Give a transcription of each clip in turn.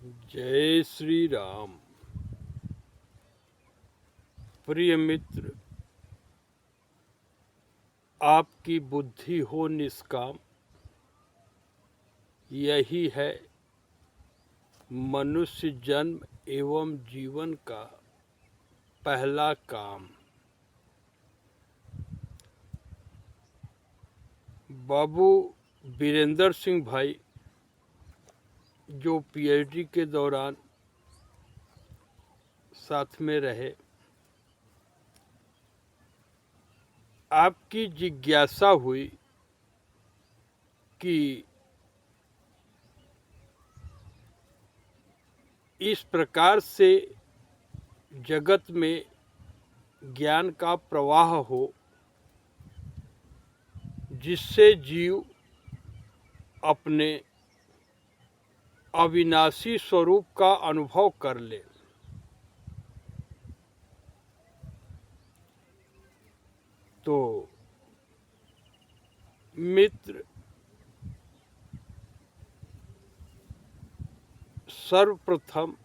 जय श्री राम। प्रिय मित्र, आपकी बुद्धि हो निष्काम, यही है मनुष्य जन्म एवं जीवन का पहला काम। बाबू वीरेंद्र सिंह भाई जो पीएचडी के दौरान साथ में रहे, आपकी जिज्ञासा हुई कि इस प्रकार से जगत में ज्ञान का प्रवाह हो जिससे जीव अपने अविनाशी स्वरूप का अनुभव कर ले। तो मित्र, सर्वप्रथम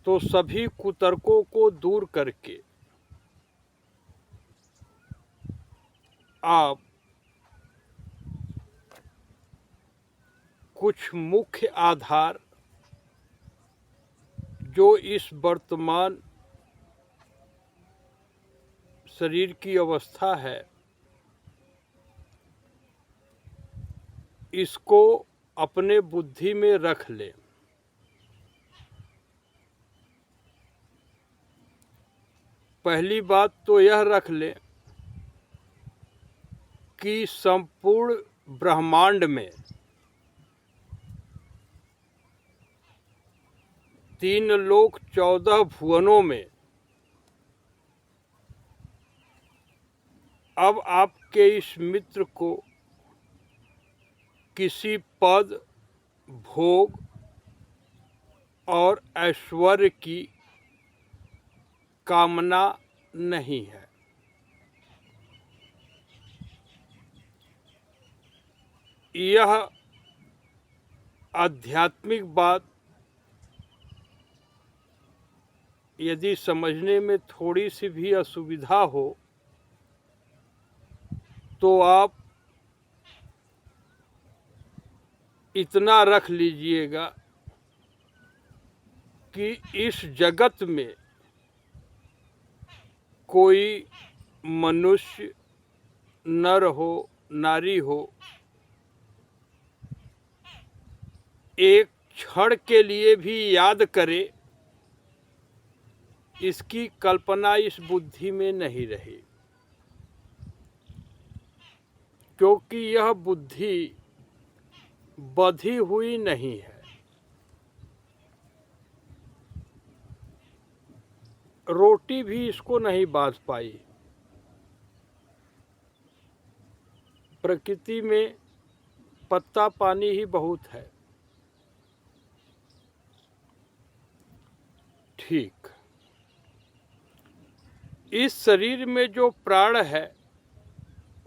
तो सभी कुतर्कों को दूर करके आप कुछ मुख्य आधार जो इस वर्तमान शरीर की अवस्था है, इसको अपने बुद्धि में रख लें। पहली बात तो यह रख लें कि संपूर्ण ब्रह्मांड में 3 लोक 14 भुवनों में अब आपके इस मित्र को किसी पद, भोग और ऐश्वर्य की कामना नहीं है। यह आध्यात्मिक बात यदि समझने में थोड़ी सी भी असुविधा हो तो आप इतना रख लीजिएगा कि इस जगत में कोई मनुष्य, नर हो नारी हो, एक क्षण के लिए भी याद करे, इसकी कल्पना इस बुद्धि में नहीं रही, क्योंकि यह बुद्धि बधी हुई नहीं है। रोटी भी इसको नहीं बांध पाई। प्रकृति में पत्ता पानी ही बहुत है। ठीक, इस शरीर में जो प्राण है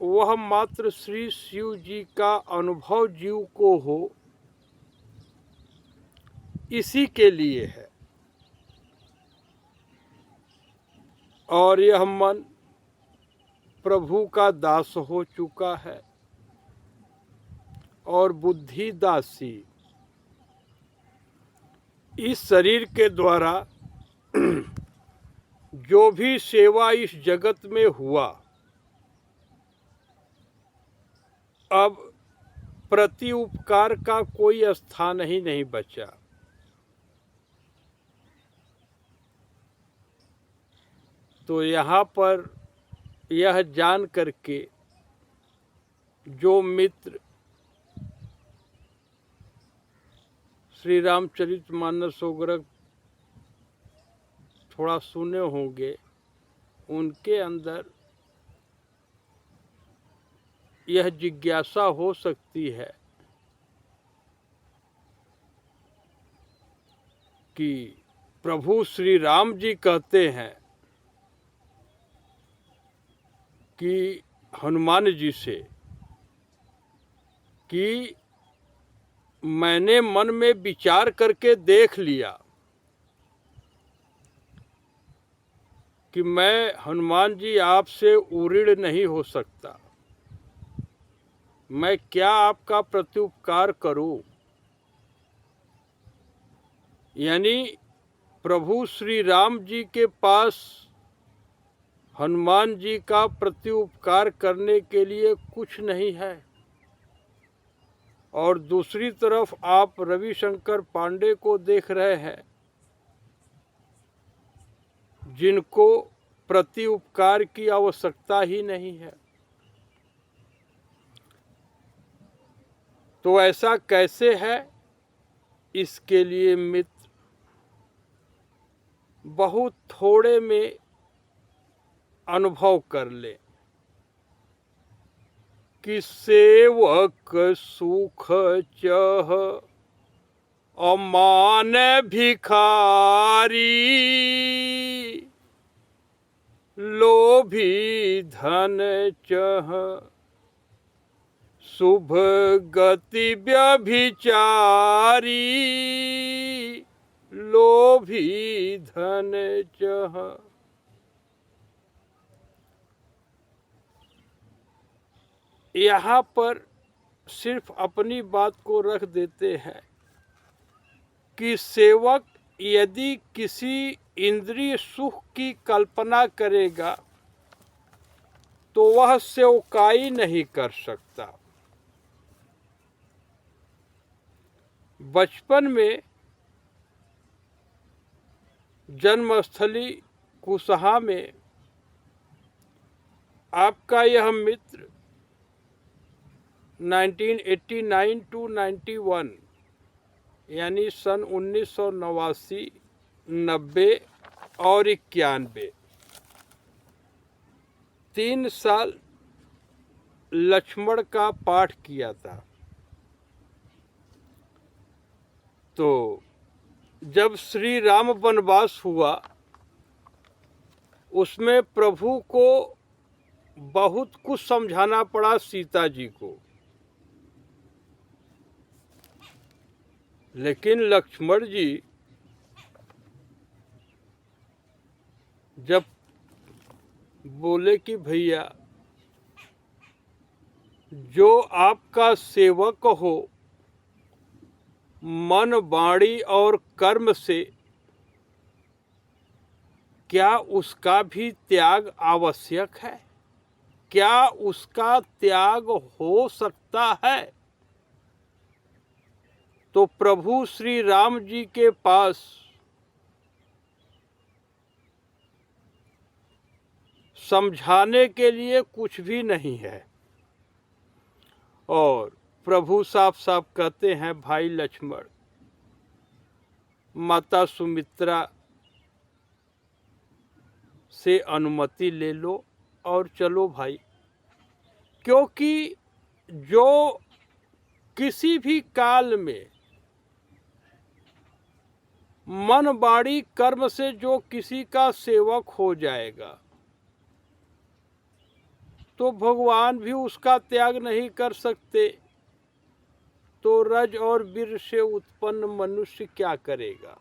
वह मात्र श्री शिव जी का अनुभव जीव को हो, इसी के लिए है। और यह मन प्रभु का दास हो चुका है और बुद्धि दासी। इस शरीर के द्वारा जो भी सेवा इस जगत में हुआ, अब प्रति उपकार का कोई स्थान ही नहीं बचा। तो यहाँ पर यह जान करके जो मित्र श्री रामचरितमानस वगैरह थोड़ा सुने होंगे, उनके अंदर यह जिज्ञासा हो सकती है कि प्रभु श्री राम जी कहते हैं कि हनुमान जी से कि मैंने मन में विचार करके देख लिया कि मैं हनुमान जी आपसे उऋण नहीं हो सकता, मैं क्या आपका प्रत्युपकार करूं। यानी प्रभु श्री राम जी के पास हनुमान जी का प्रत्युपकार करने के लिए कुछ नहीं है, और दूसरी तरफ आप रविशंकर पांडे को देख रहे हैं जिनको प्रत्युपकार की आवश्यकता ही नहीं है। तो ऐसा कैसे है, इसके लिए मित्र बहुत थोड़े में अनुभव कर ले कि सेवक सुख चह अमान भिखारी, लोभी धन चह शुभ गति व्यभिचारी, लोभी धन चह। यहाँ पर सिर्फ अपनी बात को रख देते हैं कि सेवक यदि किसी इंद्रिय सुख की कल्पना करेगा तो वह सेवकाई नहीं कर सकता। बचपन में जन्मस्थली कुशहा में आपका यह मित्र 1989 to 91 यानी सन 1989, 90 और 91 3 साल लक्ष्मण का पाठ किया था। तो जब श्री राम वनवास हुआ उसमें प्रभु को बहुत कुछ समझाना पड़ा सीता जी को, लेकिन लक्ष्मण जी जब बोले कि भैया जो आपका सेवक हो मन वाणी और कर्म से, क्या उसका भी त्याग आवश्यक है? क्या उसका त्याग हो सकता है? तो प्रभु श्री राम जी के पास समझाने के लिए कुछ भी नहीं है। और प्रभु साफ साफ कहते हैं, भाई लक्ष्मण, माता सुमित्रा से अनुमति ले लो और चलो भाई, क्योंकि जो किसी भी काल में मन वाणी कर्म से जो किसी का सेवक हो जाएगा तो भगवान भी उसका त्याग नहीं कर सकते। तो रज और वीर से उत्पन्न मनुष्य क्या करेगा?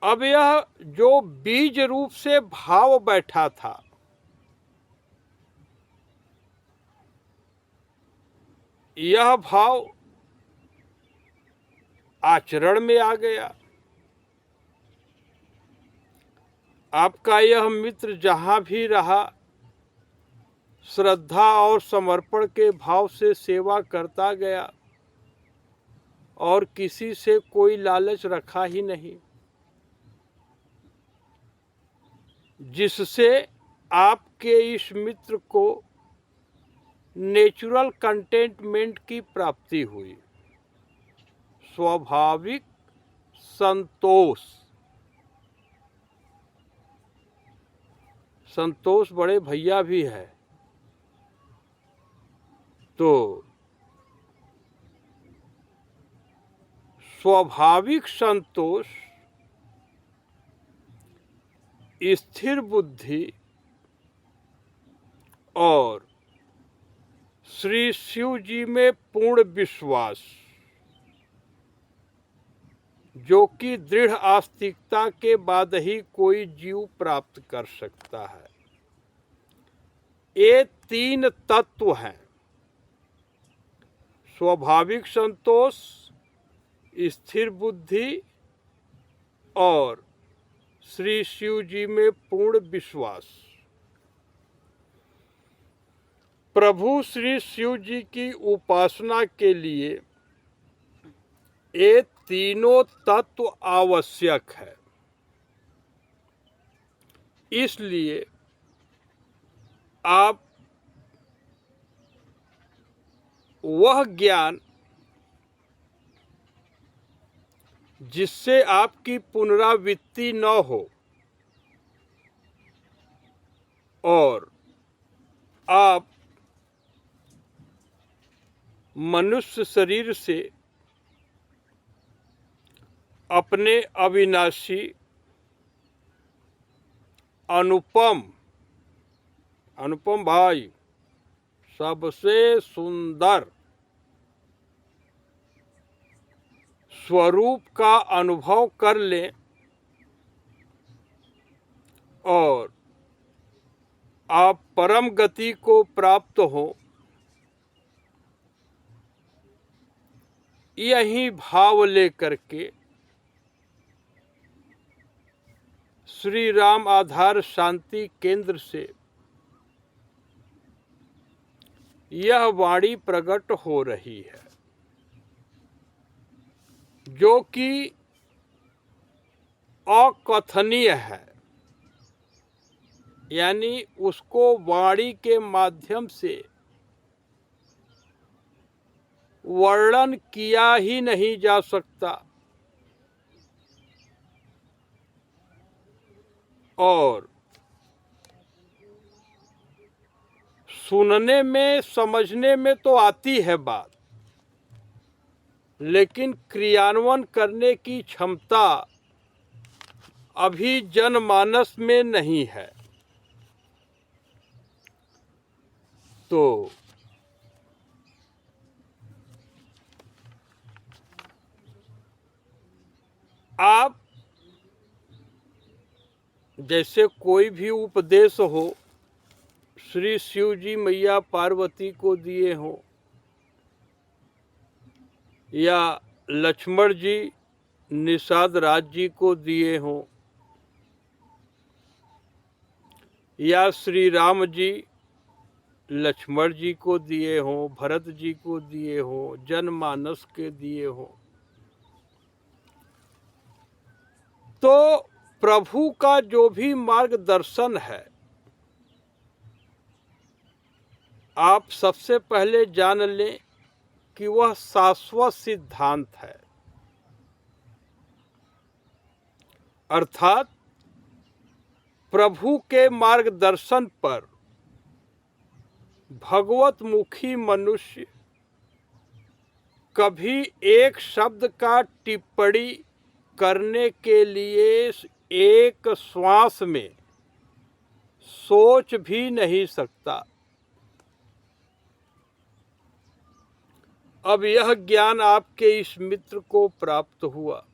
अब यह जो बीज रूप से भाव बैठा था, यह भाव आचरण में आ गया। आपका यह मित्र जहाँ भी रहा श्रद्धा और समर्पण के भाव से सेवा करता गया और किसी से कोई लालच रखा ही नहीं, जिससे आपके इस मित्र को नेचुरल कंटेंटमेंट की प्राप्ति हुई, स्वाभाविक संतोष। संतोष बड़े भैया भी है। तो स्वाभाविक संतोष, स्थिर बुद्धि और श्री शिव जी में पूर्ण विश्वास, जो कि दृढ़ आस्तिकता के बाद ही कोई जीव प्राप्त कर सकता है। ये तीन तत्व हैं: स्वाभाविक संतोष, स्थिर बुद्धि और श्री शिव जी में पूर्ण विश्वास। प्रभु श्री शिव जी की उपासना के लिए ये तीनों तत्व आवश्यक है। इसलिए आप वह ज्ञान जिससे आपकी पुनरावृत्ति न हो और आप मनुष्य शरीर से अपने अविनाशी, अनुपम भाई, सबसे सुंदर स्वरूप का अनुभव कर लें और आप परम गति को प्राप्त हो, यही भाव लेकर के श्री राम आधार शांति केंद्र से यह वाणी प्रकट हो रही है, जो कि अकथनीय है। यानी उसको वाणी के माध्यम से वर्णन किया ही नहीं जा सकता और सुनने में, समझने में तो आती है बात, लेकिन क्रियान्वयन करने की क्षमता अभी जनमानस में नहीं है। तो आप जैसे कोई भी उपदेश हो, श्री शिव जी मैया पार्वती को दिए हों या लक्ष्मण जी निषाद राज जी को दिए हों या श्री राम जी लक्ष्मण जी को दिए हों, भरत जी को दिए हों, जनमानस के दिए हों, तो प्रभु का जो भी मार्गदर्शन है, आप सबसे पहले जान लें कि वह शाश्वत सिद्धांत है। अर्थात प्रभु के मार्गदर्शन पर भगवतमुखी मनुष्य कभी एक शब्द का टिप्पणी करने के लिए एक श्वास में सोच भी नहीं सकता। अब यह ज्ञान आपके इस मित्र को प्राप्त हुआ,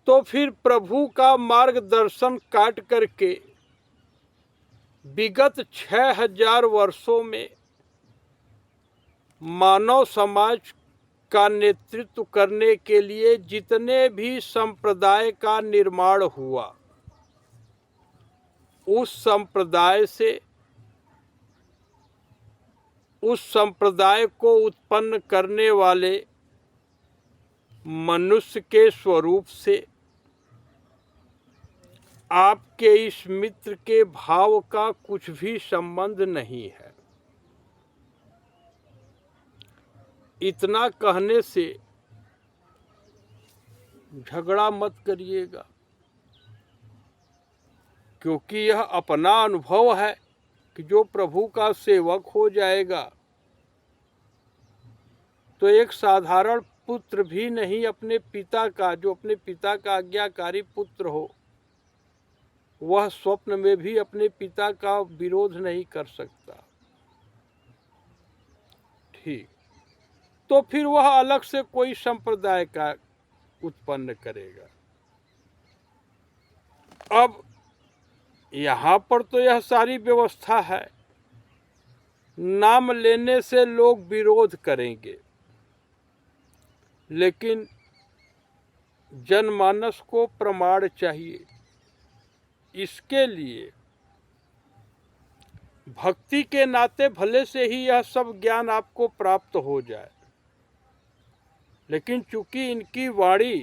तो फिर प्रभु का मार्गदर्शन काट करके विगत 6000 वर्षों में मानव समाज का नेतृत्व करने के लिए जितने भी संप्रदाय का निर्माण हुआ, उस संप्रदाय को उत्पन्न करने वाले मनुष्य के स्वरूप से आपके इस मित्र के भाव का कुछ भी संबंध नहीं है। इतना कहने से झगड़ा मत करिएगा, क्योंकि यह अपना अनुभव है कि जो प्रभु का सेवक हो जाएगा तो एक साधारण पुत्र भी नहीं, अपने पिता का, जो अपने पिता का आज्ञाकारी पुत्र हो, वह स्वप्न में भी अपने पिता का विरोध नहीं कर सकता। ठीक, तो फिर वह अलग से कोई संप्रदाय का उत्पन्न करेगा। अब यहाँ पर तो यह सारी व्यवस्था है, नाम लेने से लोग विरोध करेंगे, लेकिन जनमानस को प्रमाण चाहिए। इसके लिए भक्ति के नाते भले से ही यह सब ज्ञान आपको प्राप्त हो जाए, लेकिन चूंकि इनकी वाणी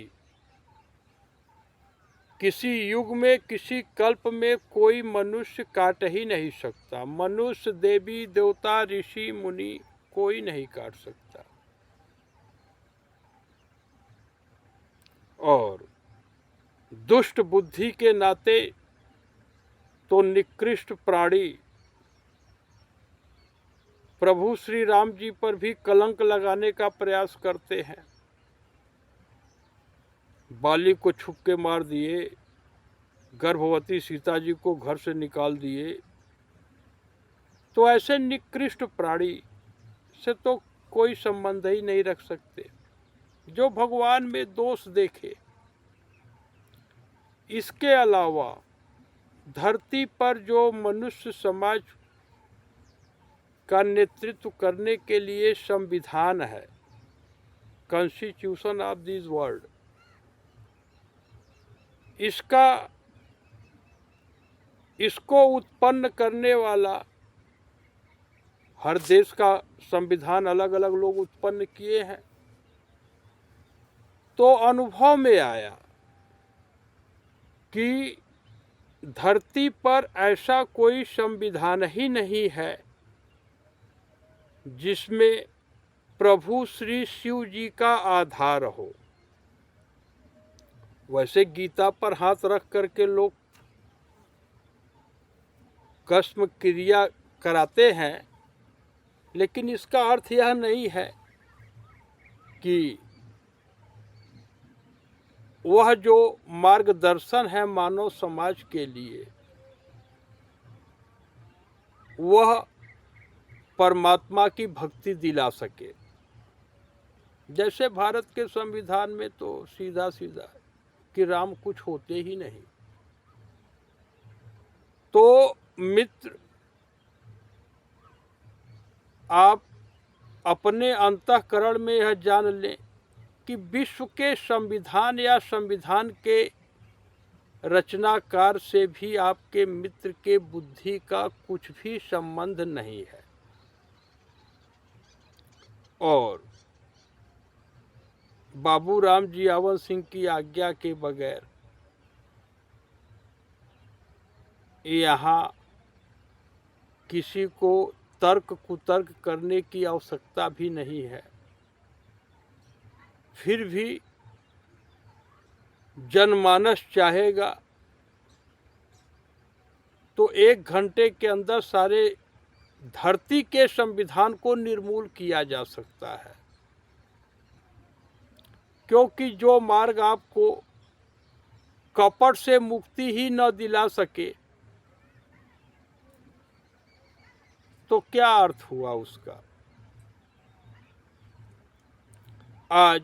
किसी युग में, किसी कल्प में कोई मनुष्य काट ही नहीं सकता। मनुष्य, देवी देवता, ऋषि मुनि कोई नहीं काट सकता। और दुष्ट बुद्धि के नाते तो निकृष्ट प्राणी प्रभु श्री राम जी पर भी कलंक लगाने का प्रयास करते हैं। बाली को छुप के मार दिए, गर्भवती सीता जी को घर से निकाल दिए। तो ऐसे निकृष्ट प्राणी से तो कोई संबंध ही नहीं रख सकते जो भगवान में दोष देखे। इसके अलावा धरती पर जो मनुष्य समाज का नेतृत्व करने के लिए संविधान है, कॉन्स्टिट्यूशन ऑफ दिस वर्ल्ड, इसको उत्पन्न करने वाला, हर देश का संविधान अलग अलग लोग उत्पन्न किए हैं, तो अनुभव में आया कि धरती पर ऐसा कोई संविधान ही नहीं है जिसमें प्रभु श्री शिव जी का आधार हो। वैसे गीता पर हाथ रख करके लोग कस्म क्रिया कराते हैं, लेकिन इसका अर्थ यह नहीं है कि वह जो मार्गदर्शन है मानव समाज के लिए, वह परमात्मा की भक्ति दिला सके। जैसे भारत के संविधान में तो सीधा सीधा कि राम कुछ होते ही नहीं। तो मित्र, आप अपने अंतःकरण में यह जान लें कि विश्व के संविधान या संविधान के रचनाकार से भी आपके मित्र के बुद्धि का कुछ भी संबंध नहीं है। और बाबू राम जी आवन सिंह की आज्ञा के बगैर यहाँ किसी को तर्क कुतर्क करने की आवश्यकता भी नहीं है। फिर भी जनमानस चाहेगा तो 1 घंटे के अंदर सारे धरती के संविधान को निर्मूल किया जा सकता है, क्योंकि जो मार्ग आपको कपट से मुक्ति ही न दिला सके तो क्या अर्थ हुआ उसका। आज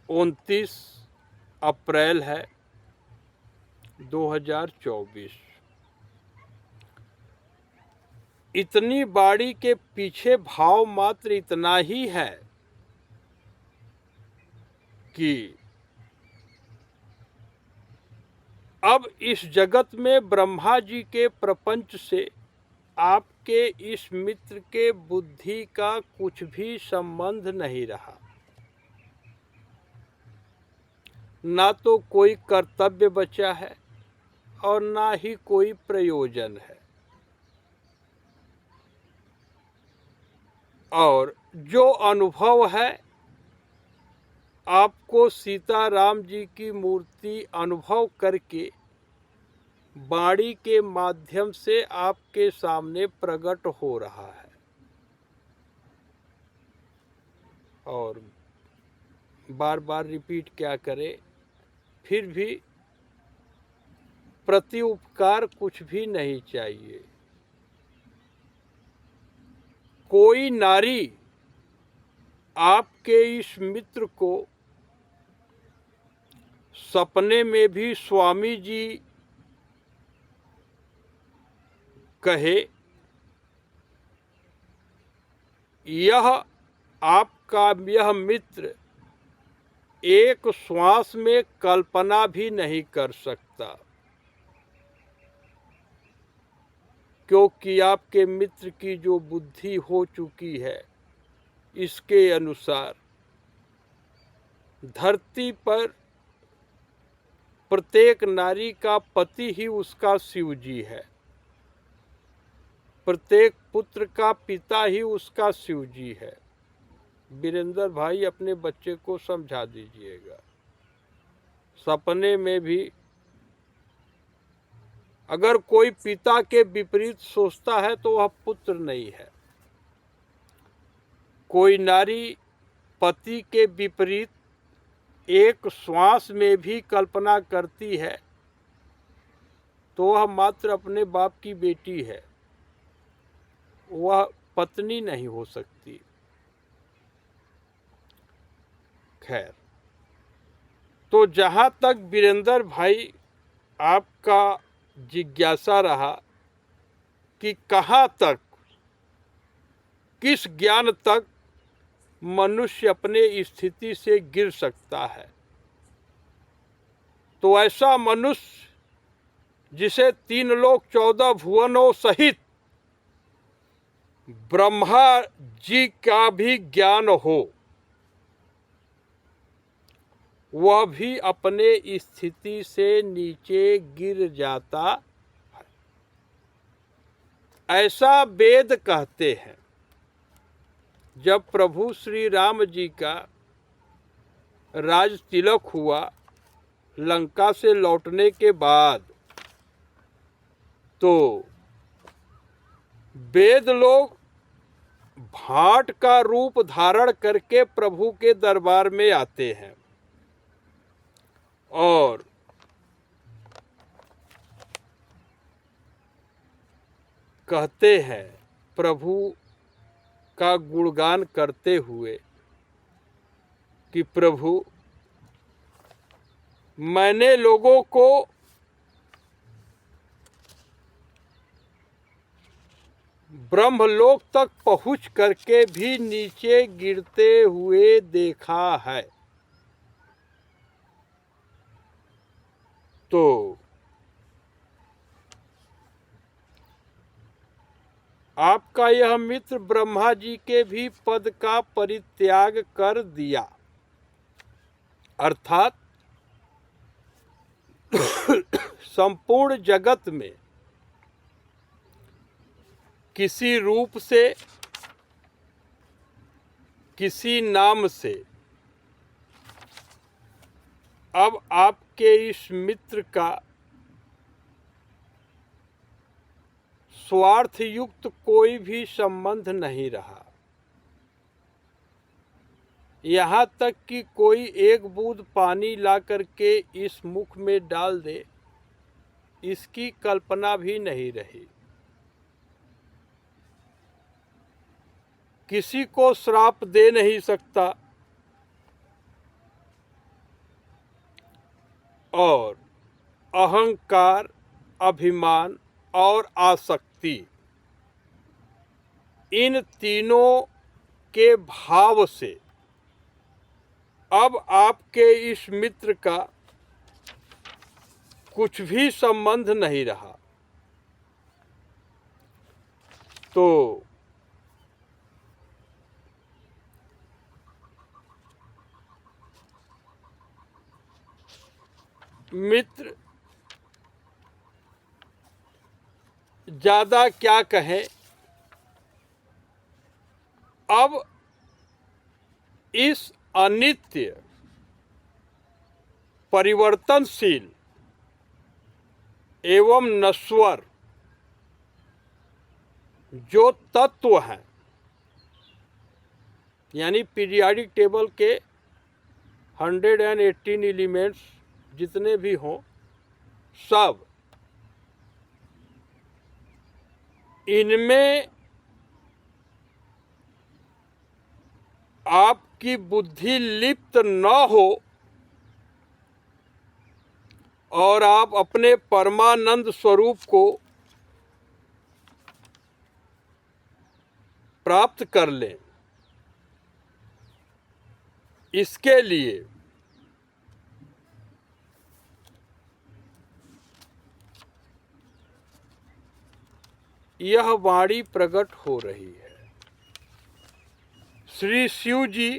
29 अप्रैल है 2024। इतनी बाड़ी के पीछे भाव मात्र इतना ही है कि अब इस जगत में ब्रह्मा जी के प्रपंच से आपके इस मित्र के बुद्धि का कुछ भी संबंध नहीं रहा। ना तो कोई कर्तव्य बचा है और ना ही कोई प्रयोजन है। और जो अनुभव है, आपको सीताराम जी की मूर्ति अनुभव करके वाणी के माध्यम से आपके सामने प्रकट हो रहा है। और बार बार रिपीट क्या करे, फिर भी प्रति उपकार कुछ भी नहीं चाहिए। कोई नारी आपके इस मित्र को सपने में भी स्वामी जी कहे, यह आपका यह मित्र एक श्वास में कल्पना भी नहीं कर सकता, क्योंकि आपके मित्र की जो बुद्धि हो चुकी है, इसके अनुसार धरती पर प्रत्येक नारी का पति ही उसका शिव जी है, प्रत्येक पुत्र का पिता ही उसका शिव जी है। वीरेंद्र भाई अपने बच्चे को समझा दीजिएगा। सपने में भी अगर कोई पिता के विपरीत सोचता है तो वह पुत्र नहीं है। कोई नारी पति के विपरीत एक श्वास में भी कल्पना करती है तो वह मात्र अपने बाप की बेटी है, वह पत्नी नहीं हो सकती। खैर, तो जहाँ तक वीरेंद्र भाई आपका जिज्ञासा रहा कि कहाँ तक, किस ज्ञान तक मनुष्य अपने स्थिति से गिर सकता है, तो ऐसा मनुष्य जिसे 3 लोक 14 भुवनों सहित ब्रह्मा जी का भी ज्ञान हो, वह भी अपने स्थिति से नीचे गिर जाता है। ऐसा वेद कहते हैं। जब प्रभु श्री राम जी का राज तिलक हुआ लंका से लौटने के बाद, तो वेद लोग भाट का रूप धारण करके प्रभु के दरबार में आते हैं और कहते हैं, प्रभु का गुणगान करते हुए कि प्रभु, मैंने लोगों को ब्रह्मलोक तक पहुंच करके भी नीचे गिरते हुए देखा है। तो आपका यह मित्र ब्रह्मा जी के भी पद का परित्याग कर दिया, अर्थात संपूर्ण जगत में किसी रूप से, किसी नाम से अब आपके इस मित्र का स्वार्थ युक्त कोई भी संबंध नहीं रहा। यहाँ तक कि कोई एक बूंद पानी ला करके इस मुख में डाल दे, इसकी कल्पना भी नहीं रही। किसी को श्राप दे नहीं सकता और अहंकार, अभिमान और आसक्ति, इन तीनों के भाव से अब आपके इस मित्र का कुछ भी संबंध नहीं रहा। तो मित्र ज्यादा क्या कहें, अब इस अनित्य, परिवर्तनशील एवं नश्वर जो तत्व हैं, यानी पीरियाडिक टेबल के 118 एलिमेंट्स जितने भी हों, सब इनमें आपकी बुद्धि लिप्त न हो और आप अपने परमानंद स्वरूप को प्राप्त कर लें, इसके लिए यह वाणी प्रकट हो रही है। श्री शिव जी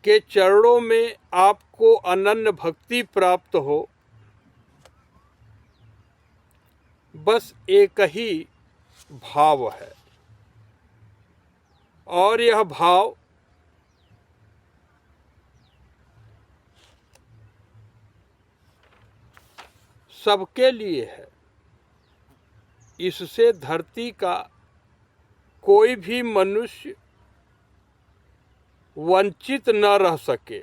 के चरणों में आपको अनन्य भक्ति प्राप्त हो, बस एक ही भाव है, और यह भाव सबके लिए है। इससे धरती का कोई भी मनुष्य वंचित न रह सके।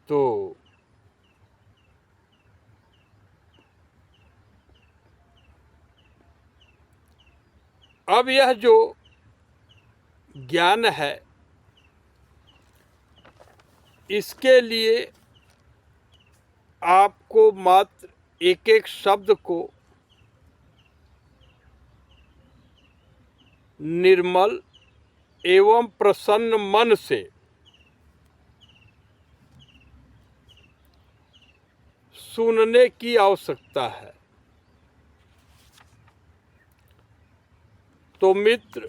तो अब यह जो ज्ञान है, इसके लिए आपको मात्र एक एक शब्द को निर्मल एवं प्रसन्न मन से सुनने की आवश्यकता है। तो मित्र,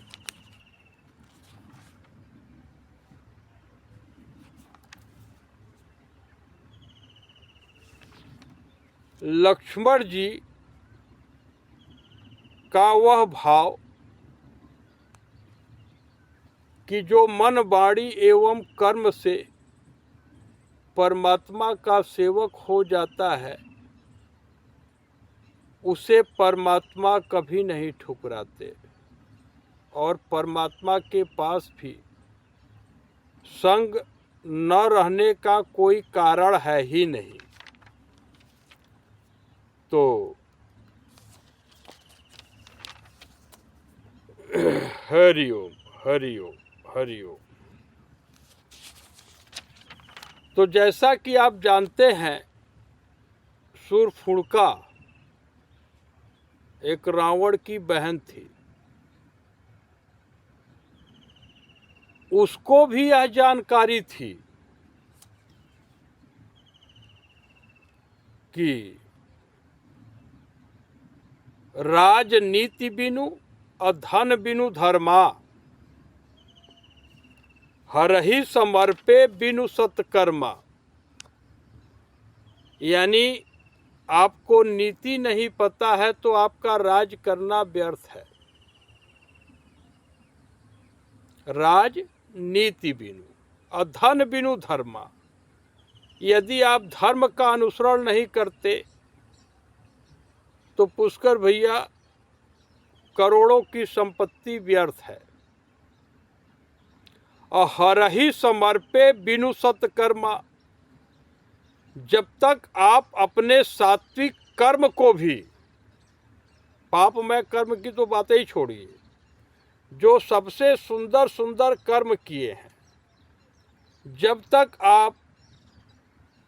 लक्ष्मण जी का वह भाव कि जो मन, वाणी एवं कर्म से परमात्मा का सेवक हो जाता है, उसे परमात्मा कभी नहीं ठुकराते, और परमात्मा के पास भी संग न रहने का कोई कारण है ही नहीं। तो हरि ओम, हरि ओम, हरि ओम। तो जैसा कि आप जानते हैं, शूर्पणखा एक रावण की बहन थी। उसको भी यह जानकारी थी कि राजनीति बिनु अधन बिनु धर्मा, हरहि समर्पे बिनु सत्कर्मा। यानी आपको नीति नहीं पता है तो आपका राज करना व्यर्थ है। राज नीति बिनु अधन बिनु धर्मा। यदि आप धर्म का अनुसरण नहीं करते तो पुष्कर भैया करोड़ों की संपत्ति व्यर्थ है। और हरहि समर्पे बिनु सत्कर्मा, जब तक आप अपने सात्विक कर्म को भी, पापमय कर्म की तो बातें ही छोड़िए, जो सबसे सुंदर सुंदर कर्म किए हैं, जब तक आप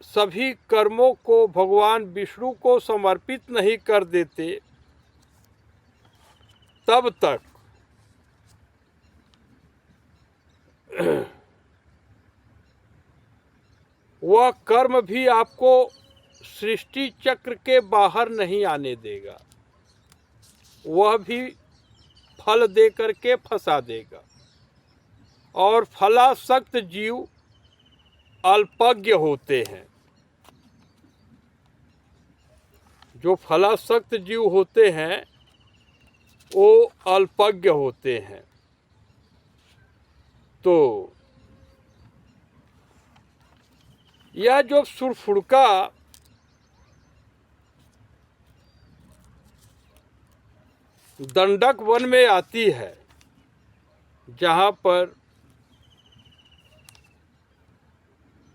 सभी कर्मों को भगवान विष्णु को समर्पित नहीं कर देते, तब तक वह कर्म भी आपको सृष्टि चक्र के बाहर नहीं आने देगा, वह भी फल दे करके फंसा देगा। और फलासक्त जीव अल्पज्ञ होते हैं। जो फलासक्त जीव होते हैं वो अल्पज्ञ होते हैं। तो यह जो शूर्पणखा दंडक वन में आती है, जहाँ पर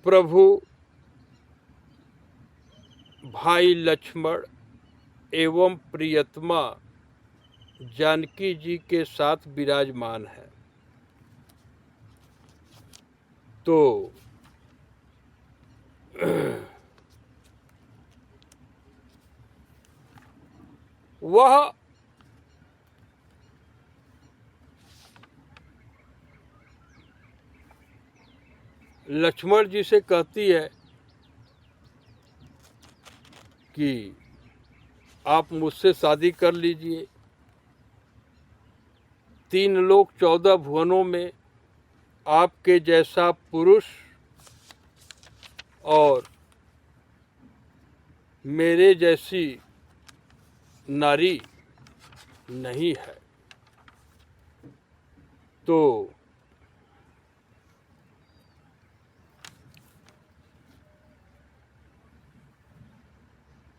प्रभु भाई लक्ष्मण एवं प्रियतमा जानकी जी के साथ विराजमान है। तो वह लक्ष्मण जी से कहती है कि आप मुझसे शादी कर लीजिए, 3 लोक 14 भुवनों में आपके जैसा पुरुष और मेरे जैसी नारी नहीं है। तो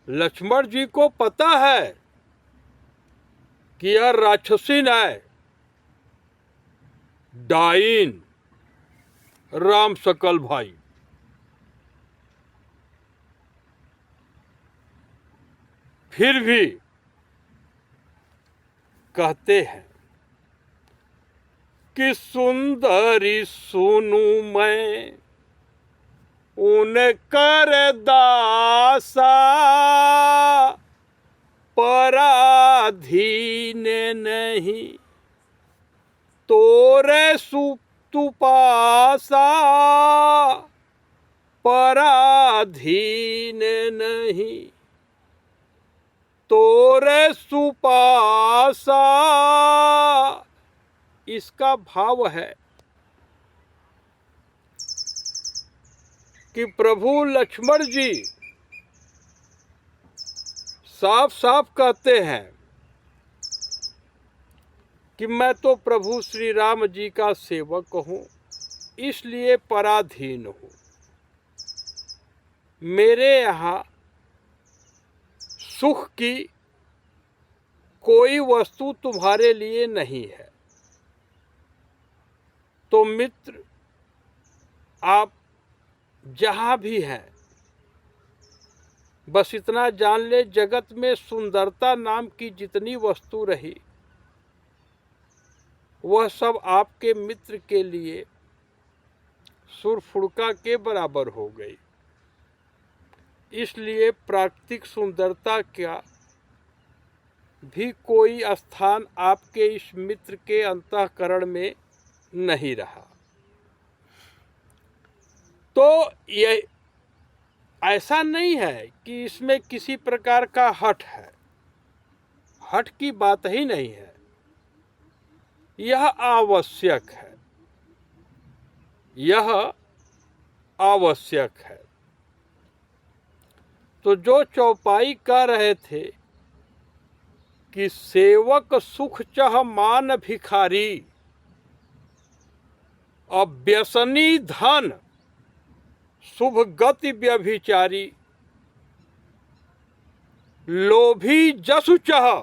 लक्ष्मण जी को पता है कि यह राक्षसीन है, डाइन, राम सकल भाई। फिर भी कहते हैं कि सुंदरी सुनु मैं उनकर दासा, पराधीन नहीं तोरे सुतुपासा, पराधीन नहीं तोरे सुपासा। इसका भाव है कि प्रभु लक्ष्मण जी साफ साफ कहते हैं कि मैं तो प्रभु श्री राम जी का सेवक हूँ, इसलिए पराधीन हूँ। मेरे यहाँ सुख की कोई वस्तु तुम्हारे लिए नहीं है। तो मित्र, आप जहाँ भी हैं, बस इतना जान ले, जगत में सुंदरता नाम की जितनी वस्तु रही वह सब आपके मित्र के लिए सुरफुड़का के बराबर हो गई। इसलिए प्राकृतिक सुंदरता का भी कोई स्थान आपके इस मित्र के अंतःकरण में नहीं रहा। तो ये ऐसा नहीं है कि इसमें किसी प्रकार का हठ है, हठ की बात ही नहीं है, यह आवश्यक है, यह आवश्यक है। तो जो चौपाई कह रहे थे कि सेवक सुख चह मान भिखारी, अव्यसनी धन शुभ गति व्यभिचारी, लोभी जसु चह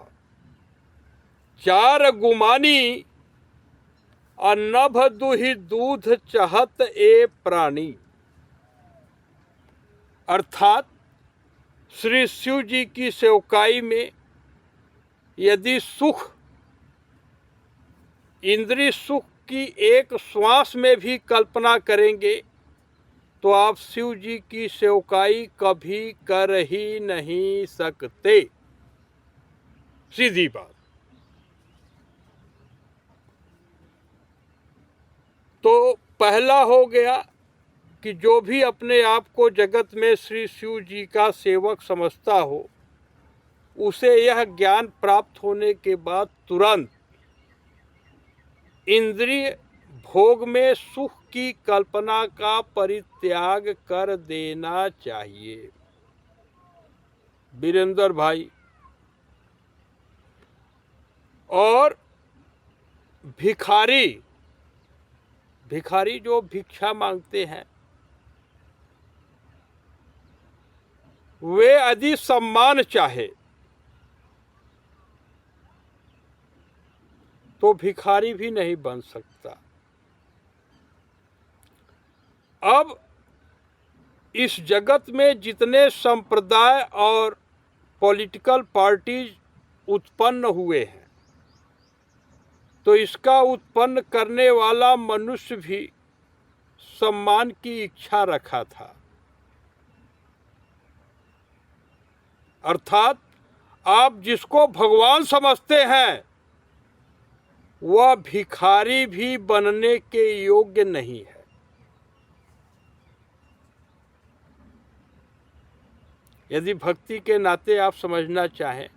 चार गुमानी, नभ दुहि दूध चहत ए प्राणी। अर्थात श्री शिव जी की सेवकाई में यदि सुख, इंद्रिय सुख की एक श्वास में भी कल्पना करेंगे तो आप शिव जी की सेवकाई कभी कर ही नहीं सकते। सीधी बात। तो पहला हो गया कि जो भी अपने आप को जगत में श्री शिव जी का सेवक समझता हो, उसे यह ज्ञान प्राप्त होने के बाद तुरंत इंद्रिय भोग में सुख की कल्पना का परित्याग कर देना चाहिए। वीरेंद्र भाई, और भिखारी, भिखारी जो भिक्षा मांगते हैं, वे यदि सम्मान चाहे तो भिखारी भी नहीं बन सकता। अब इस जगत में जितने संप्रदाय और पॉलिटिकल पार्टीज उत्पन्न हुए हैं, तो इसका उत्पन्न करने वाला मनुष्य भी सम्मान की इच्छा रखा था। अर्थात आप जिसको भगवान समझते हैं वह भिखारी भी बनने के योग्य नहीं है। यदि भक्ति के नाते आप समझना चाहें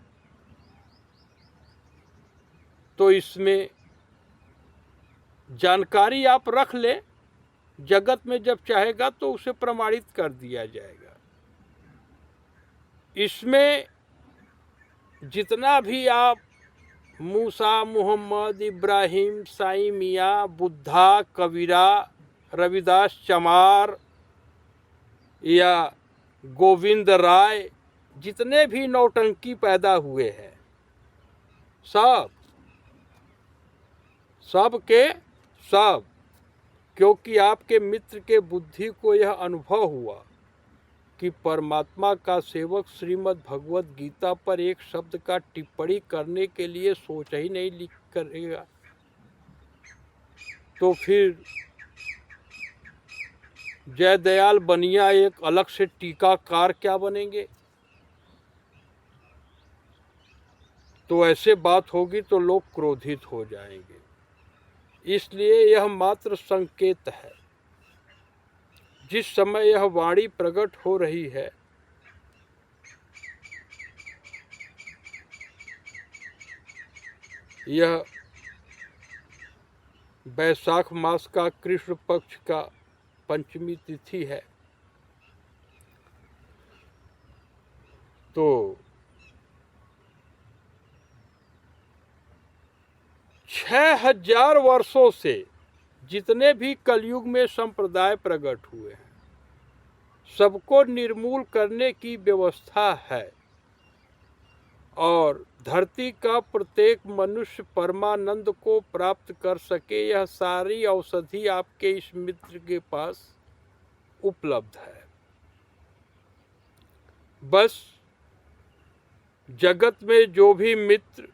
तो इसमें जानकारी आप रख लें, जगत में जब चाहेगा तो उसे प्रमाणित कर दिया जाएगा। इसमें जितना भी आप मूसा, मोहम्मद, इब्राहिम, साईं मियाँ, बुद्धा, कबीरा, रविदास चमार या गोविंद राय, जितने भी नौटंकी पैदा हुए हैं, सब के सब, क्योंकि आपके मित्र के बुद्धि को यह अनुभव हुआ कि परमात्मा का सेवक श्रीमद् भगवत गीता पर एक शब्द का टिप्पणी करने के लिए सोच ही नहीं लिख करेगा, तो फिर जयदयाल बनिया एक अलग से टीकाकार क्या बनेंगे? तो ऐसे बात होगी तो लोग क्रोधित हो जाएंगे। इसलिए यह मात्र संकेत है। जिस समय यह वाणी प्रकट हो रही है, यह वैशाख मास का कृष्ण पक्ष का पंचमी तिथि है। तो 6000 वर्षों से जितने भी कलयुग में संप्रदाय प्रकट हुए हैं, सबको निर्मूल करने की व्यवस्था है और धरती का प्रत्येक मनुष्य परमानंद को प्राप्त कर सके, यह सारी औषधि आपके इस मित्र के पास उपलब्ध है। बस जगत में जो भी मित्र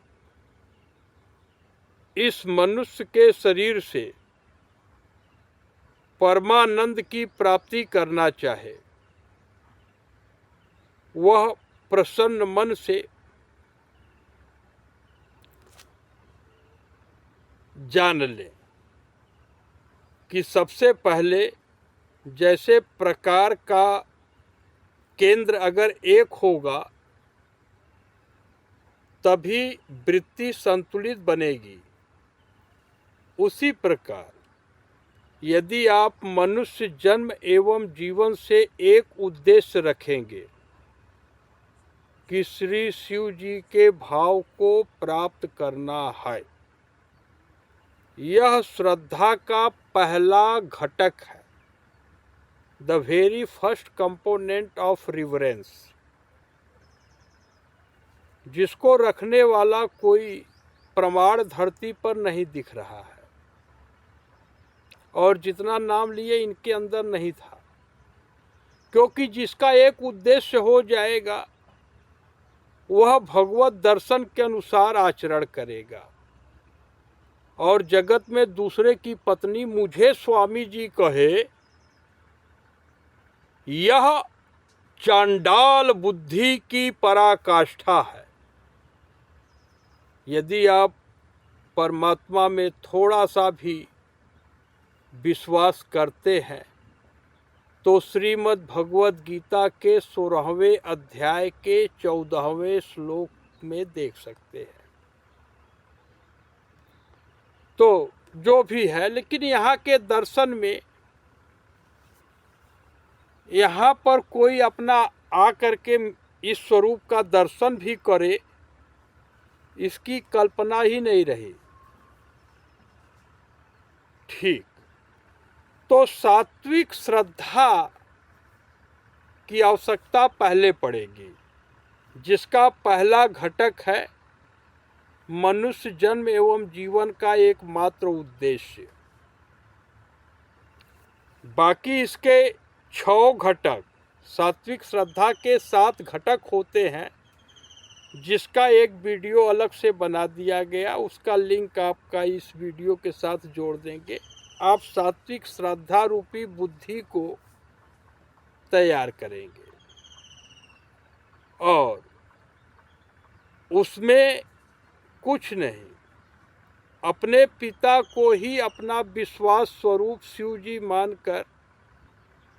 इस मनुष्य के शरीर से परमानंद की प्राप्ति करना चाहे, वह प्रसन्न मन से जान ले कि सबसे पहले जैसे प्रकार का केंद्र अगर एक होगा तभी वृत्ति संतुलित बनेगी, उसी प्रकार यदि आप मनुष्य जन्म एवं जीवन से एक उद्देश्य रखेंगे कि श्री शिव जी के भाव को प्राप्त करना है, यह श्रद्धा का पहला घटक है, the very first component of reverence, जिसको रखने वाला कोई प्रमाण धरती पर नहीं दिख रहा है और जितना नाम लिए इनके अंदर नहीं था, क्योंकि जिसका एक उद्देश्य हो जाएगा वह भगवत दर्शन के अनुसार आचरण करेगा और जगत में दूसरे की पत्नी मुझे स्वामी जी कहे, यह चांडाल बुद्धि की पराकाष्ठा है। यदि आप परमात्मा में थोड़ा सा भी विश्वास करते हैं तो श्रीमद् भगवत गीता के 16वें अध्याय के 14वें श्लोक में देख सकते हैं। तो जो भी है, लेकिन यहाँ के दर्शन में यहाँ पर कोई अपना आकर के इस स्वरूप का दर्शन भी करे, इसकी कल्पना ही नहीं रही। ठीक, तो सात्विक श्रद्धा की आवश्यकता पहले पड़ेगी, जिसका पहला घटक है मनुष्य जन्म एवं जीवन का एकमात्र उद्देश्य। बाकी इसके 6 घटक सात्विक श्रद्धा के 7 घटक होते हैं, जिसका एक वीडियो अलग से बना दिया गया। उसका लिंक आपका इस वीडियो के साथ जोड़ देंगे। आप सात्विक श्रद्धा रूपी बुद्धि को तैयार करेंगे और उसमें कुछ नहीं, अपने पिता को ही अपना विश्वास स्वरूप शिव जी मानकर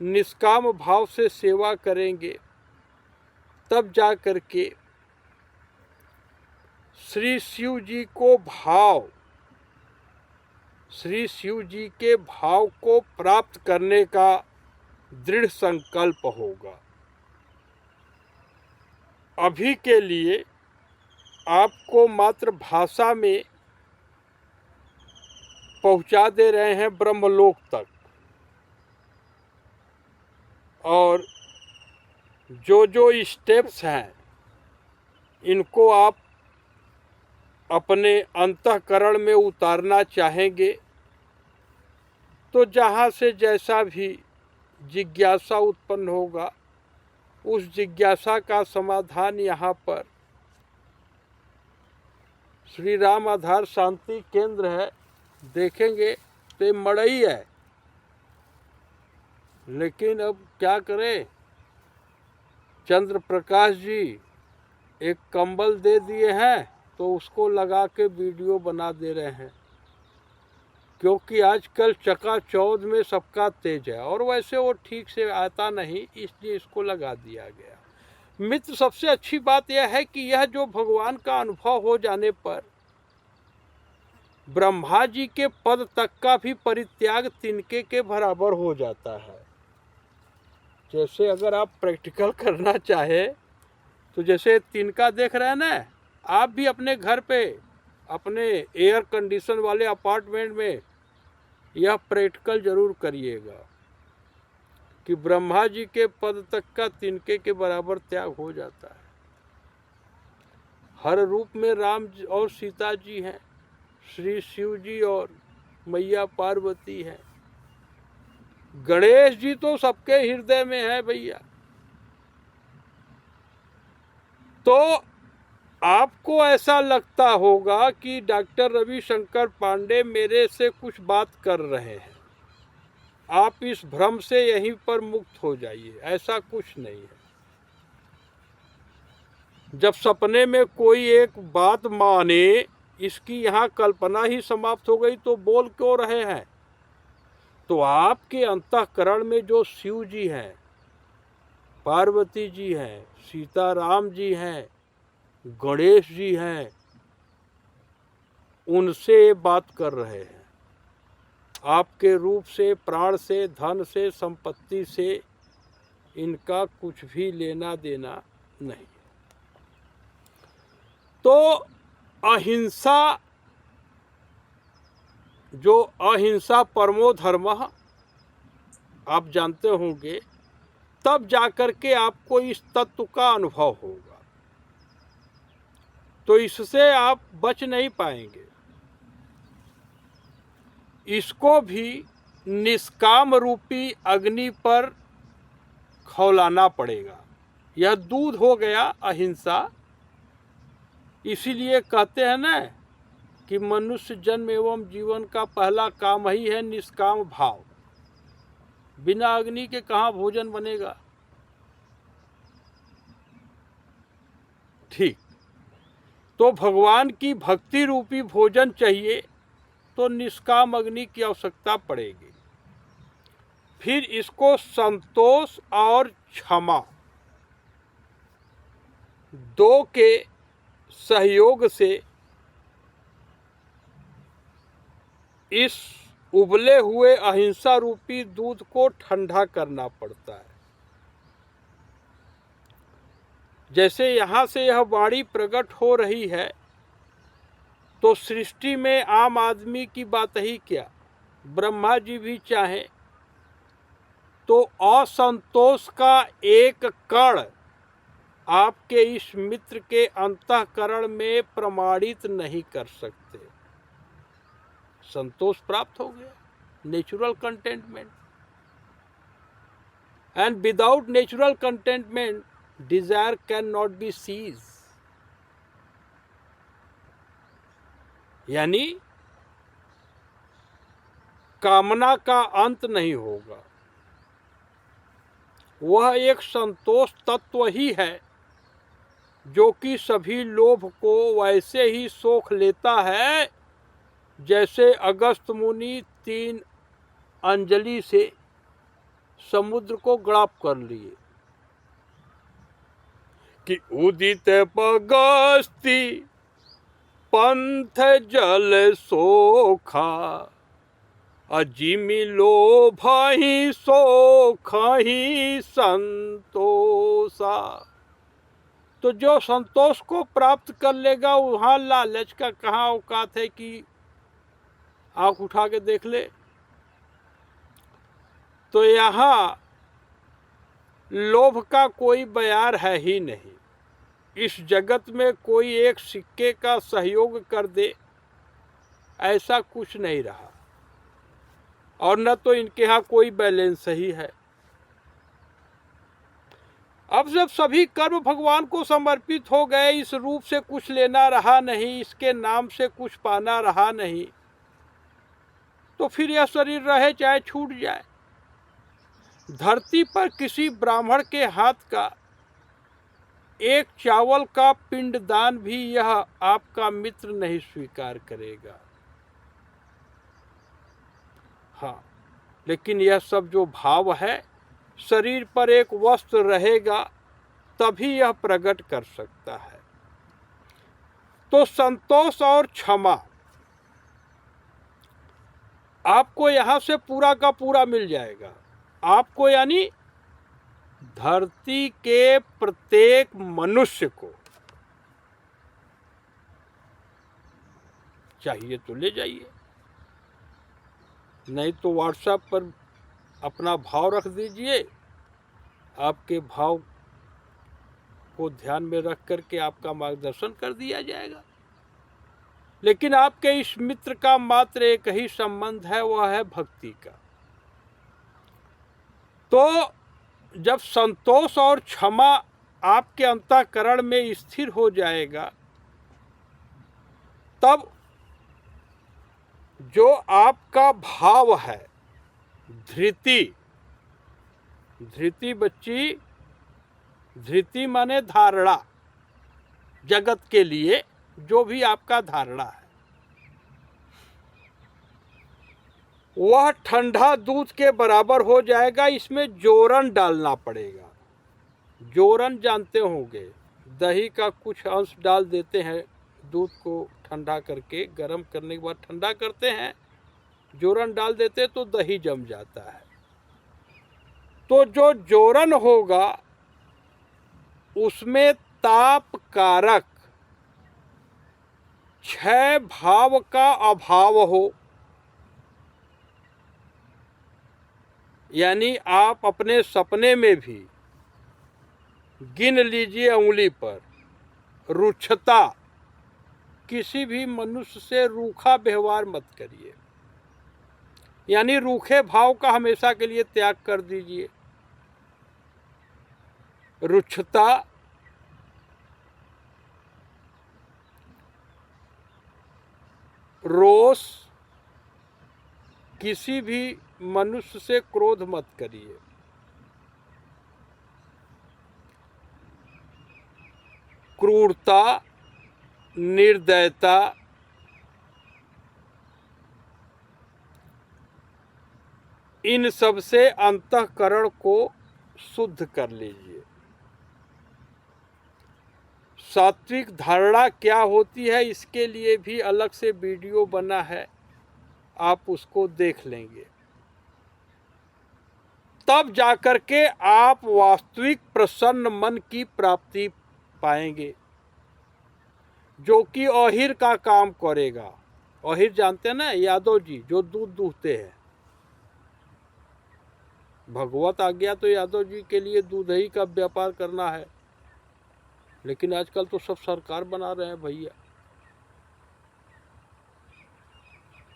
निष्काम भाव से सेवा करेंगे, तब जा कर के श्री शिव जी के भाव को प्राप्त करने का दृढ़ संकल्प होगा। अभी के लिए आपको मात्र भाषा में पहुंचा दे रहे हैं ब्रह्मलोक तक, और जो जो स्टेप्स हैं इनको आप अपने अंतःकरण में उतारना चाहेंगे तो जहाँ से जैसा भी जिज्ञासा उत्पन्न होगा, उस जिज्ञासा का समाधान यहाँ पर श्री राम आधार शांति केंद्र है। देखेंगे तो मड़ई है, लेकिन अब क्या करें, चंद्र प्रकाश जी एक कंबल दे दिए हैं तो उसको लगा के वीडियो बना दे रहे हैं, क्योंकि आजकल चकाचौंध में सबका तेज है और वैसे वो ठीक से आता नहीं, इसलिए इसको लगा दिया गया। मित्र, सबसे अच्छी बात यह है कि यह जो भगवान का अनुभव हो जाने पर ब्रह्मा जी के पद तक का भी परित्याग तिनके के बराबर हो जाता है। जैसे अगर आप प्रैक्टिकल करना चाहे तो जैसे तिनका देख रहे हैं ना, आप भी अपने घर पे अपने एयर कंडीशन वाले अपार्टमेंट में यह प्रैक्टिकल जरूर करिएगा कि ब्रह्मा जी के पद तक का तिनके के बराबर त्याग हो जाता है। हर रूप में राम और सीता जी हैं, श्री शिव जी और मैया पार्वती हैं, गणेश जी तो सबके हृदय में है भैया। तो आपको ऐसा लगता होगा कि डॉक्टर रविशंकर पांडे मेरे से कुछ बात कर रहे हैं, आप इस भ्रम से यहीं पर मुक्त हो जाइए। ऐसा कुछ नहीं है। जब सपने में कोई एक बात माने, इसकी यहाँ कल्पना ही समाप्त हो गई तो बोल क्यों रहे हैं? तो आपके अंतःकरण में जो शिव जी हैं, पार्वती जी हैं, सीताराम जी हैं, गणेश जी हैं, उनसे बात कर रहे हैं। आपके रूप से, प्राण से, धन से, संपत्ति से इनका कुछ भी लेना देना नहीं। तो अहिंसा, जो अहिंसा परमो धर्मः आप जानते होंगे, तब जाकर के आपको इस तत्व का अनुभव होगा। तो इससे आप बच नहीं पाएंगे। इसको भी निष्काम रूपी अग्नि पर खौलाना पड़ेगा। यह दूध हो गया अहिंसा। इसीलिए कहते हैं ना कि मनुष्य जन्म एवं जीवन का पहला काम ही है निष्काम भाव। बिना अग्नि के कहाँ भोजन बनेगा? ठीक, तो भगवान की भक्ति रूपी भोजन चाहिए तो निष्काम अग्नि की आवश्यकता पड़ेगी। फिर इसको संतोष और क्षमा दो के सहयोग से इस उबले हुए अहिंसा रूपी दूध को ठंडा करना पड़ता है। जैसे यहाँ से यह वाणी प्रकट हो रही है, तो सृष्टि में आम आदमी की बात ही क्या, ब्रह्मा जी भी चाहें तो असंतोष का एक कण आपके इस मित्र के अंतःकरण में प्रमाणित नहीं कर सकते। संतोष प्राप्त हो गया, natural contentment. And without natural contentment desire can not be cease, यानी कामना का अंत नहीं होगा। वह एक संतोष तत्व ही है जो कि सभी लोभ को वैसे ही सोख लेता है जैसे अगस्त मुनि 3 अंजलि से समुद्र को गड़ाप कर लिए कि उदित पगस्ती पंथ जल सोखा, अजिमि लोभहि सोखहि संतोषा। तो जो संतोष को प्राप्त कर लेगा वहाँ लालच का कहाँ औकात है कि आँख उठा के देख ले। तो यहाँ लोभ का कोई बयार है ही नहीं। इस जगत में कोई एक सिक्के का सहयोग कर दे ऐसा कुछ नहीं रहा, और न तो इनके यहाँ कोई बैलेंस ही है। अब जब सभी कर्म भगवान को समर्पित हो गए, इस रूप से कुछ लेना रहा नहीं, इसके नाम से कुछ पाना रहा नहीं, तो फिर यह शरीर रहे चाहे छूट जाए। धरती पर किसी ब्राह्मण के हाथ का एक चावल का पिंडदान भी यह आपका मित्र नहीं स्वीकार करेगा। हाँ, लेकिन यह सब जो भाव है शरीर पर एक वस्त्र रहेगा तभी यह प्रकट कर सकता है। तो संतोष और क्षमा आपको यहां से पूरा का पूरा मिल जाएगा। आपको यानी धरती के प्रत्येक मनुष्य को चाहिए तो ले जाइए, नहीं तो व्हाट्सएप पर अपना भाव रख दीजिए। आपके भाव को ध्यान में रख करके आपका मार्गदर्शन कर दिया जाएगा। लेकिन आपके इस मित्र का मात्र एक ही संबंध है, वह है भक्ति का। तो जब संतोष और क्षमा आपके अंतःकरण में स्थिर हो जाएगा, तब जो आपका भाव है धृति, धृति बच्ची, धृति माने धारणा, जगत के लिए जो भी आपका धारणा है, वह ठंडा दूध के बराबर हो जाएगा। इसमें जोरन डालना पड़ेगा। जोरन जानते होंगे, दही का कुछ अंश डाल देते हैं, दूध को ठंडा करके गर्म करने के बाद ठंडा करते हैं, जोरन डाल देते तो दही जम जाता है। तो जो जोरन होगा उसमें ताप कारक 6 भाव का अभाव हो, यानी आप अपने सपने में भी गिन लीजिए उंगली पर रुक्षता, किसी भी मनुष्य से रूखा व्यवहार मत करिए, यानी रूखे भाव का हमेशा के लिए त्याग कर दीजिए। रुक्षता, रोष, किसी भी मनुष्य से क्रोध मत करिए। क्रूरता, निर्दयता, इन सब से अंतःकरण को शुद्ध कर लीजिए। सात्विक धारणा क्या होती है इसके लिए भी अलग से वीडियो बना है, आप उसको देख लेंगे, तब जाकर के आप वास्तविक प्रसन्न मन की प्राप्ति पाएंगे, जो कि अहिर का काम करेगा। अहिर जानते हैं ना, यादव जी जो दूध दूहते हैं। भगवत आज्ञा तो यादव जी के लिए दूध ही का व्यापार करना है। लेकिन आजकल तो सब सरकार बना रहे हैं भैया।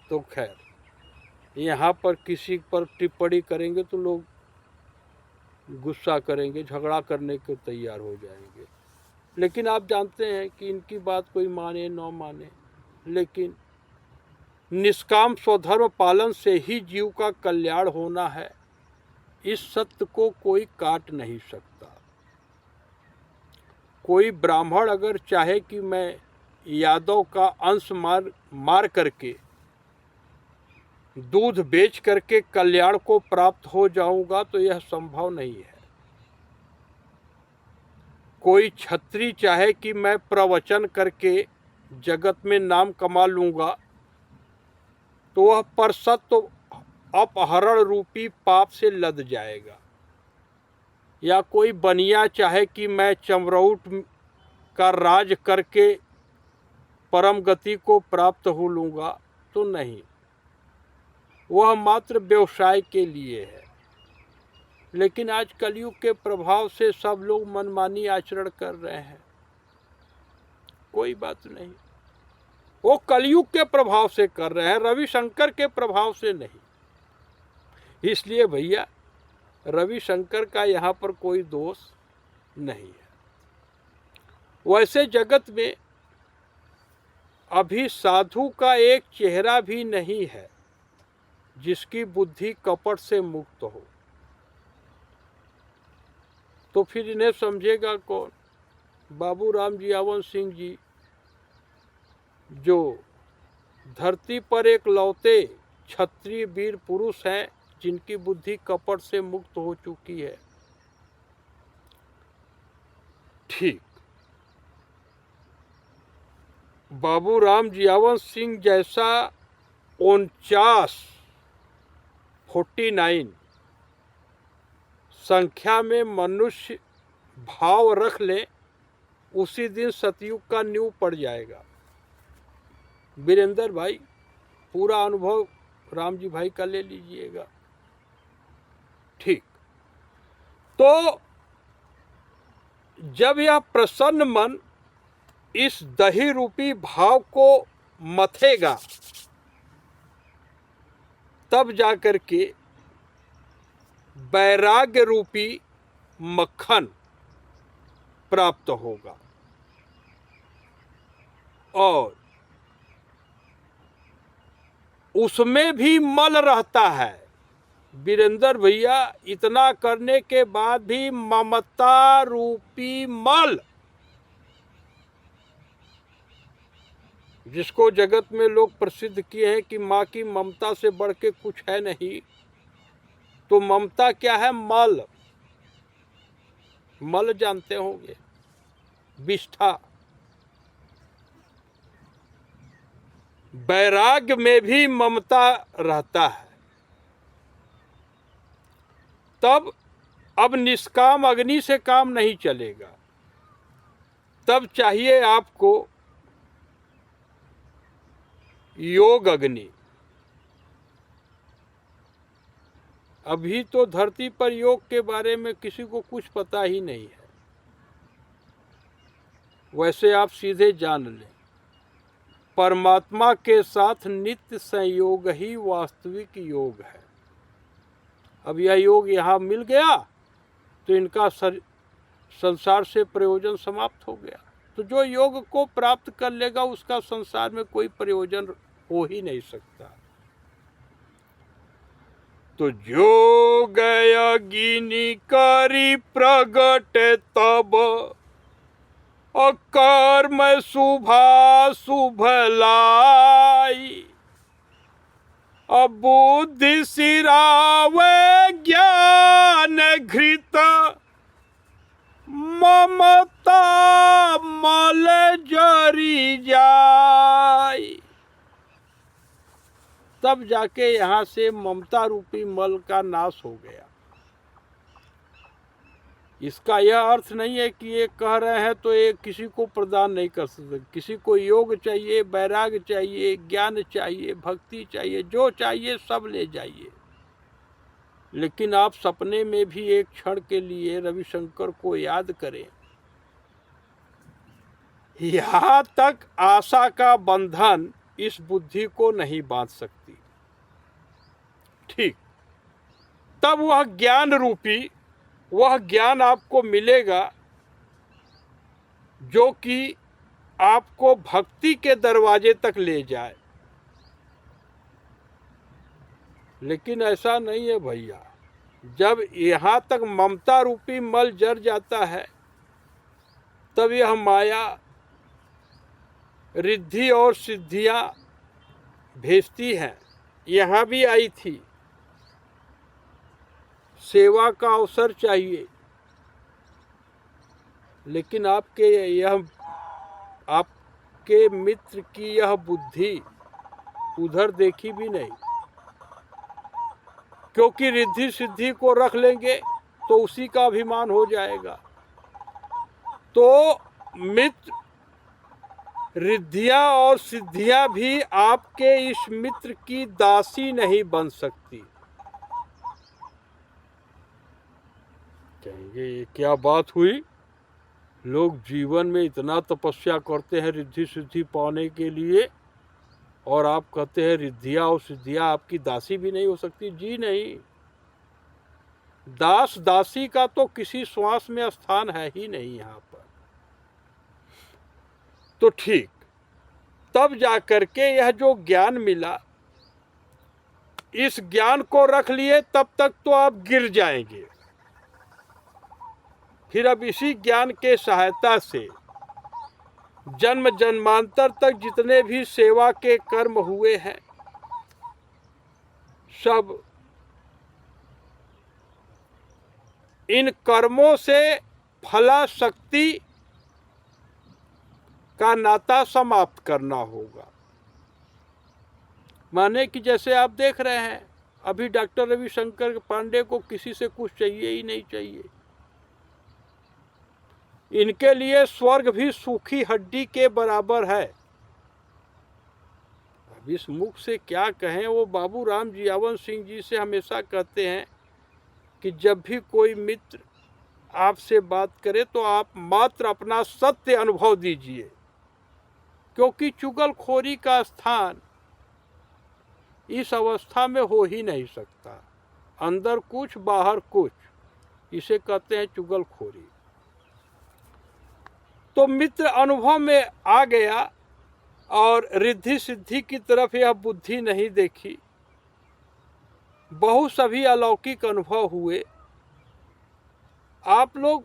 तो खैर, यहाँ पर किसी पर टिप्पणी करेंगे तो लोग गुस्सा करेंगे, झगड़ा करने को तैयार हो जाएंगे। लेकिन आप जानते हैं कि इनकी बात कोई माने न माने, लेकिन निष्काम स्वधर्म पालन से ही जीव का कल्याण होना है, इस सत्य को कोई काट नहीं सकता। कोई ब्राह्मण अगर चाहे कि मैं यादव का अंश मार करके दूध बेच करके कल्याण को प्राप्त हो जाऊंगा, तो यह संभव नहीं है। कोई क्षत्रिय चाहे कि मैं प्रवचन करके जगत में नाम कमा लूंगा, तो वह परसत्व अपहरण रूपी पाप से लद जाएगा। या कोई बनिया चाहे कि मैं चमरौट का राज करके परम गति को प्राप्त हो लूंगा, तो नहीं, वह मात्र व्यवसाय के लिए है। लेकिन आज कलयुग के प्रभाव से सब लोग मनमानी आचरण कर रहे हैं। कोई बात नहीं, वो कलयुग के प्रभाव से कर रहे हैं, रविशंकर के प्रभाव से नहीं। इसलिए भैया, रविशंकर का यहाँ पर कोई दोष नहीं है। वैसे जगत में अभी साधु का एक चेहरा भी नहीं है जिसकी बुद्धि कपट से मुक्त हो। तो फिर इन्हें समझेगा कौन? बाबूराम जियावन सिंह जी, जो धरती पर एक लौते क्षत्रिय वीर पुरुष हैं जिनकी बुद्धि कपट से मुक्त हो चुकी है। ठीक, बाबूराम जियावन सिंह जैसा 49 संख्या में मनुष्य भाव रख ले, उसी दिन सतयुग का नींव पड़ जाएगा। वीरेंद्र भाई, पूरा अनुभव राम जी भाई का ले लीजिएगा। ठीक, तो जब यह प्रसन्न मन इस दही रूपी भाव को मथेगा, तब जाकर के वैराग्य रूपी मक्खन प्राप्त होगा। और उसमें भी मल रहता है वीरेंद्र भैया, इतना करने के बाद भी ममता रूपी मल, जिसको जगत में लोग प्रसिद्ध किए हैं कि माँ की ममता से बढ़ के कुछ है नहीं। तो ममता क्या है? मल। मल जानते होंगे, विष्ठा। वैराग्य में भी ममता रहता है। तब अब निष्काम अग्नि से काम नहीं चलेगा। तब चाहिए आपको योग अग्नि। अभी तो धरती पर योग के बारे में किसी को कुछ पता ही नहीं है। वैसे आप सीधे जान लें, परमात्मा के साथ नित्य संयोग ही वास्तविक योग है। अब यह योग यहाँ मिल गया तो इनका संसार से प्रयोजन समाप्त हो गया। तो जो योग को प्राप्त कर लेगा उसका संसार में कोई प्रयोजन हो ही नहीं सकता। तो जो गया गिनी करी प्रगट तब, कर्म शुभा शुभ लाई, बुद्धि सिरावे ज्ञान घृत, ममता मल जरी जाई। तब जाके यहाँ से ममता रूपी मल का नाश हो गया। इसका यह अर्थ नहीं है कि ये कह रहे हैं तो ये किसी को प्रदान नहीं कर सकते। किसी को योग चाहिए, वैराग्य चाहिए, ज्ञान चाहिए, भक्ति चाहिए, जो चाहिए सब ले जाइए। लेकिन आप सपने में भी एक क्षण के लिए रविशंकर को याद करें यहाँ तक आशा का बंधन इस बुद्धि को नहीं बांध सकती। ठीक, तब वह ज्ञान रूपी, वह ज्ञान आपको मिलेगा जो कि आपको भक्ति के दरवाजे तक ले जाए। लेकिन ऐसा नहीं है भैया, जब यहाँ तक ममता रूपी मल जर जाता है तब यह माया रिद्धि और सिद्धियां भेजती हैं। यहाँ भी आई थी, सेवा का अवसर चाहिए, लेकिन आपके मित्र की यह बुद्धि उधर देखी भी नहीं, क्योंकि रिद्धि सिद्धि को रख लेंगे तो उसी का अभिमान हो जाएगा। तो मित्र, रिद्धियां और सिद्धियां भी आपके इस मित्र की दासी नहीं बन सकती। कहेंगे ये क्या बात हुई, लोग जीवन में इतना तपस्या करते हैं रिद्धि सिद्धि पाने के लिए, और आप कहते हैं रिद्धियां और सिद्धियां आपकी दासी भी नहीं हो सकती। जी नहीं, दास दासी का तो किसी श्वास में स्थान है ही नहीं यहाँ पर। तो ठीक, तब जाकर के यह जो ज्ञान मिला, इस ज्ञान को रख लिए तब तक तो आप गिर जाएंगे। फिर अब इसी ज्ञान के सहायता से जन्म जन्मांतर तक जितने भी सेवा के कर्म हुए हैं, सब इन कर्मों से फलाशक्ति का नाता समाप्त करना होगा। माने कि जैसे आप देख रहे हैं, अभी डॉक्टर रविशंकर पांडे को किसी से कुछ चाहिए ही नहीं चाहिए। इनके लिए स्वर्ग भी सूखी हड्डी के बराबर है। अब इस मुख से क्या कहें, वो बाबू राम जियावन सिंह जी से हमेशा कहते हैं कि जब भी कोई मित्र आपसे बात करे तो आप मात्र अपना सत्य अनुभव दीजिए, क्योंकि चुगलखोरी का स्थान इस अवस्था में हो ही नहीं सकता। अंदर कुछ बाहर कुछ, इसे कहते हैं चुगलखोरी। तो मित्र अनुभव में आ गया और रिद्धि सिद्धि की तरफ यह बुद्धि नहीं देखी। बहुत सभी अलौकिक अनुभव हुए। आप लोग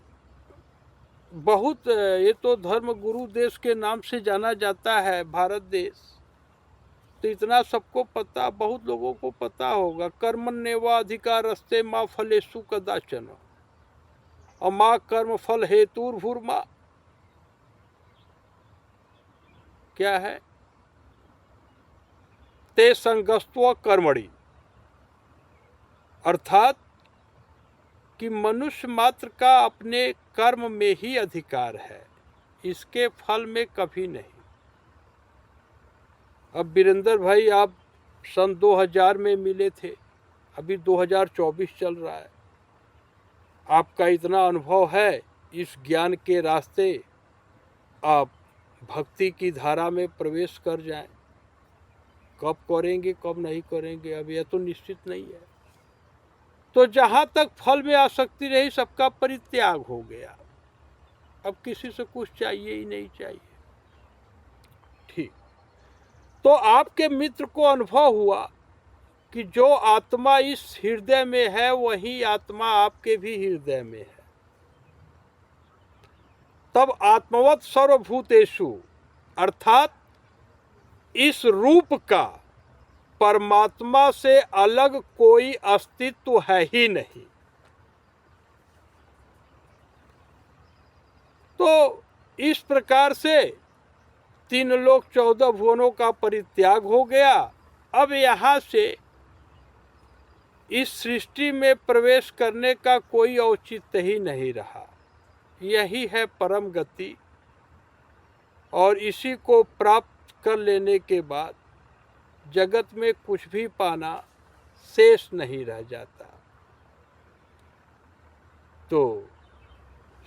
बहुत, ये तो धर्म गुरु देश के नाम से जाना जाता है भारत देश, तो इतना सबको पता, बहुत लोगों को पता होगा। कर्मण्येवा अधिकारस्ते माँ फलेषु कदाचन अमा कर्म फल हेतुर्भुर्मा। क्या है? ते संगस्त्व कर्मणि, अर्थात कि मनुष्य मात्र का अपने कर्म में ही अधिकार है, इसके फल में कभी नहीं। अब वीरेंद्र भाई, आप सन 2000 में मिले थे, अभी 2024 चल रहा है, आपका इतना अनुभव है, इस ज्ञान के रास्ते आप भक्ति की धारा में प्रवेश कर जाएं। कब करेंगे कब नहीं करेंगे अब यह तो निश्चित नहीं है। तो जहाँ तक फल में आसक्ति रही, सबका परित्याग हो गया। अब किसी से कुछ चाहिए ही नहीं चाहिए। ठीक, तो आपके मित्र को अनुभव हुआ कि जो आत्मा इस हृदय में है वही आत्मा आपके भी हृदय में है। तब आत्मवत् सर्वभूतेषु, अर्थात इस रूप का परमात्मा से अलग कोई अस्तित्व है ही नहीं। तो इस प्रकार से 3 लोक 14 भुवनों का परित्याग हो गया। अब यहाँ से इस सृष्टि में प्रवेश करने का कोई औचित्य ही नहीं रहा। यही है परम गति, और इसी को प्राप्त कर लेने के बाद जगत में कुछ भी पाना शेष नहीं रह जाता। तो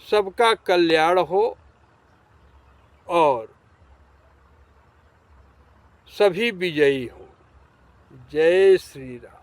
सबका कल्याण हो, और सभी विजयी हों। जय श्री राम।